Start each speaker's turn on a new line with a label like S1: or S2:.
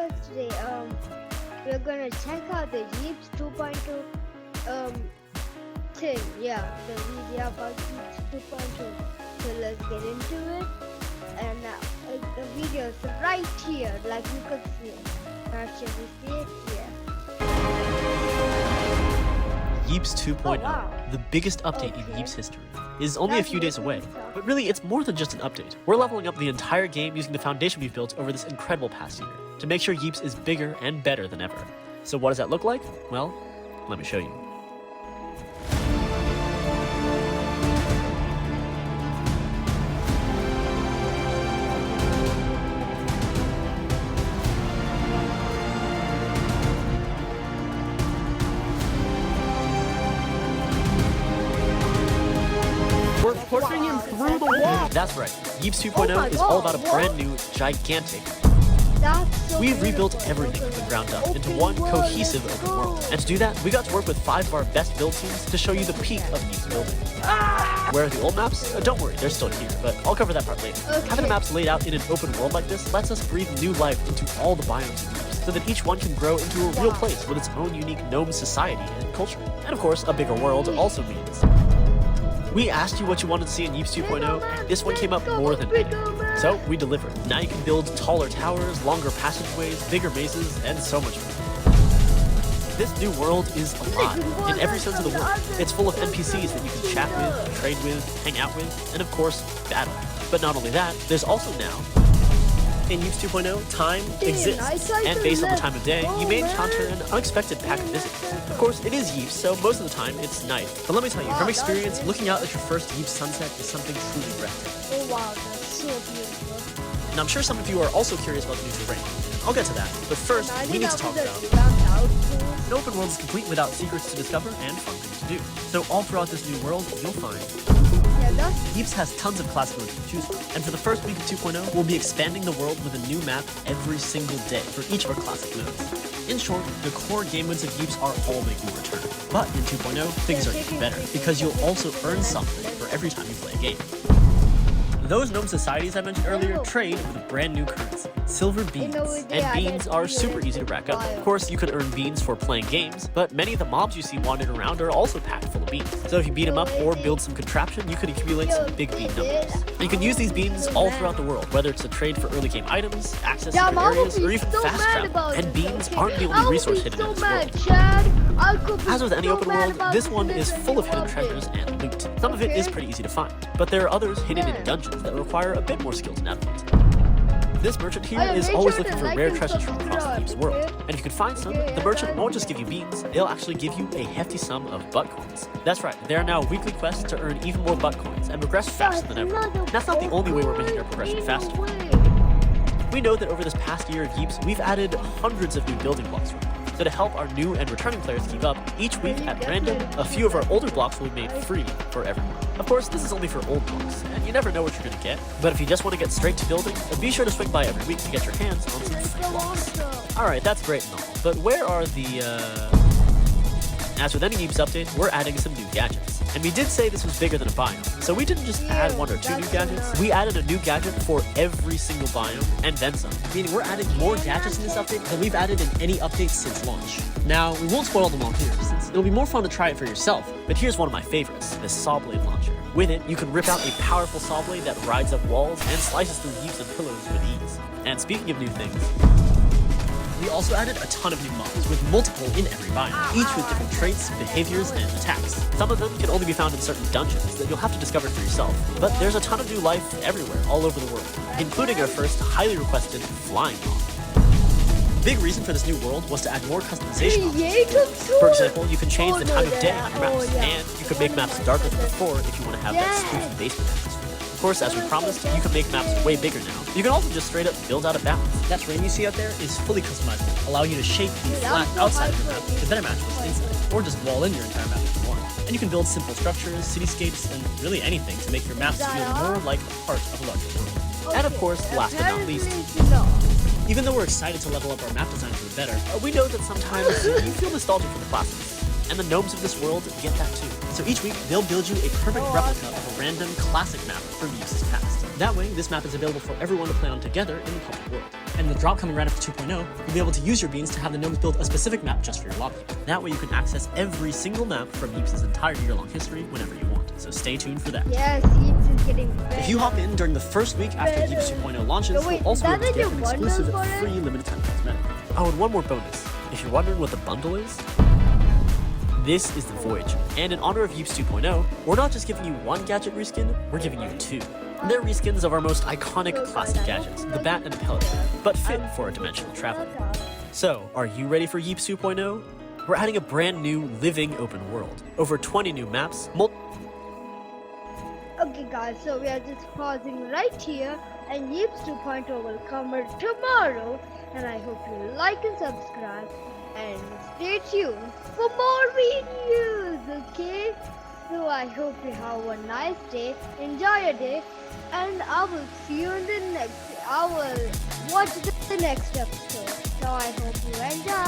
S1: podcast today. We're gonna check out the Jeeps 2.2 thing. Yeah, the video about Jeeps 2.2. So let's get into it. And the video is right here, like you could see it. Actually, we see it here.
S2: Yeeps 2.0,
S1: Oh, wow.
S2: the biggest update in
S1: Okay.
S2: Yeeps history, is only a few days away. But really, it's more than just an update. We're leveling up the entire game using the foundation we've built over this incredible past year to make sure Yeeps is bigger and better than ever. So what does that look like? Well, let me show you.
S3: We're pushing him through the wall.
S2: That's right, Yeeps 2.0
S1: Oh my
S2: is all
S1: God,
S2: about a brand new, gigantic.
S1: That's so
S2: We've rebuilt
S1: beautiful.
S2: everything from the ground up into
S1: Open
S2: one
S1: world,
S2: cohesive
S1: let's
S2: open world.
S1: go.
S2: And to do that, we got to work with 5 of our best build teams to show you the peak of Yeeps building. Where are the old maps? Don't worry, they're still here, but I'll cover that part later.
S1: Okay.
S2: Having the maps laid out in an open world like this lets us breathe new life into all the biomes of Yeeps, so that each one can grow into a real place with its own unique gnome society and culture. And of course, a bigger world also means. We asked you what you wanted to see in Yeeps 2.0, and this one came up more than any. So we delivered. Now you can build taller towers, longer passageways, bigger mazes, and so much more. This new world is alive in every sense of the word. It's full of NPCs that you can chat with, trade with, hang out with, and of course, battle. But not only that, there's also now, in Yeeps 2.0, time exists, and based on the time of day, you may encounter an unexpected pack of visitors. Of course, it is Yeeps, so most of the time it's night. But let me tell you, from experience, looking out at your first Yeeps sunset is something truly breathtaking.
S1: Oh wow, that's so beautiful.
S2: And I'm sure some of you are also curious about the new terrain. I'll get to that, but first, we need to talk about an open world is complete without secrets to discover and fun things to do. So all throughout this new world, you'll find
S1: Yeah, that's
S2: Yeeps has tons of classic modes to choose from, and for the first week of 2.0, we'll be expanding the world with a new map every single day for each of our classic modes. In short, the core game modes of Yeeps are all making a return. But in 2.0, things are even better, because you'll also earn something for every time you play a game. Those gnome societies I mentioned earlier trade with a brand new currency, silver beans. And beans are super easy to rack up. Of course, you can earn beans for playing games, but many of the mobs you see wandering around are also packed full of beans. So if you beat them up or build some contraption, you could accumulate some big bean numbers. And you can use these beans all throughout the world, whether it's to trade for early game items, access to new areas, or even fast travel. And beans aren't the only resource hidden in this world. As with any open world, this one is full of hidden treasures and loot. Some of it is pretty easy to find, but there are others hidden in dungeons that require a bit more skill to navigate. This merchant here is always looking for rare treasures from across the Yeeps world, and if you can find some, the merchant won't just give you beans, they'll actually give you a hefty sum of butt coins. That's right, there are now weekly quests to earn even more butt coins and progress faster than ever. That's not the only way we're making our progression faster. We know that over this past year of Yeeps, we've added hundreds of new building blocks. So to help our new and returning players keep up, each week at random, a few of our older blocks will be made free for everyone. Of course, this is only for old blocks, and you never know what you're going to get. But if you just want to get straight to building, be sure to swing by every week to get your hands on some free blocks. Alright, that's great and all, but where are the, As with any Yeeps update, we're adding some new gadgets. And we did say this was bigger than a biome, so we didn't just add 1 or 2 new gadgets, we added a new gadget for every single biome, and then some. Meaning we're adding more gadgets in this update than we've added in any update since launch. Now, we won't spoil them all here, since it'll be more fun to try it for yourself, but here's one of my favorites, the Saw Blade Launcher. With it, you can rip out a powerful saw blade that rides up walls and slices through Yeeps and pillows with ease. And speaking of new things, we also added a ton of new mobs, with multiple in every biome, each with different traits, behaviors, and attacks. Some of them can only be found in certain dungeons that you'll have to discover for yourself, but there's a ton of new life everywhere, all over the world, including our first highly requested flying mob. Big reason for this new world was to add more customization options. For example, you can change the time of day on your maps, and you could make maps darker than before if you want to have that spooky basement atmosphere. Of course, as we promised, you can make maps way bigger now. You can also just straight up build out a balance. That terrain you see out there is fully customizable, allowing you to shape the flat outside of your map to better match what's inside, or just wall in your entire map if you want. And you can build simple structures, cityscapes, and really anything to make your maps feel more like a part of a larger world. And of course, last but not least, even though we're excited to level up our map design for the better, we know that sometimes you feel nostalgic for the classics. and the gnomes of this world get that too. So each week, they'll build you a perfect replica of a random classic map from Yipes' past. That way, this map is available for everyone to play on together in the public world. And with the drop coming right after 2.0, you'll be able to use your beans to have the gnomes build a specific map just for your lobby. That way you can access every single map from Yipes' entire year-long history whenever you want. So stay tuned for that.
S1: Yes, Yipes is getting better.
S2: If you hop in during the first week after Yipes 2.0 launches,
S1: No, wait,
S2: you'll also be able to
S1: is that
S2: get
S1: in
S2: an
S1: your bundle
S2: exclusive
S1: for it?
S2: free limited time cosmetic. Oh, and one more bonus. If you're wondering what the bundle is, this is the Voyager. And in honor of Yipes 2.0, we're not just giving you one gadget reskin, we're giving you two. They're reskins of our most iconic classic gadgets, the Bat and the Pelican, but fit for a dimensional traveler. So, are you ready for Yipes 2.0? We're adding a brand new living open world. Over 20 new maps,
S1: Okay guys, so we are just pausing right here, and Yipes 2.0 will come tomorrow, and I hope you like and subscribe and stay tuned for more videos, okay? So I hope you have a nice day, enjoy your day, and I will see you in the next, I will watch the next episode. So I hope you enjoy.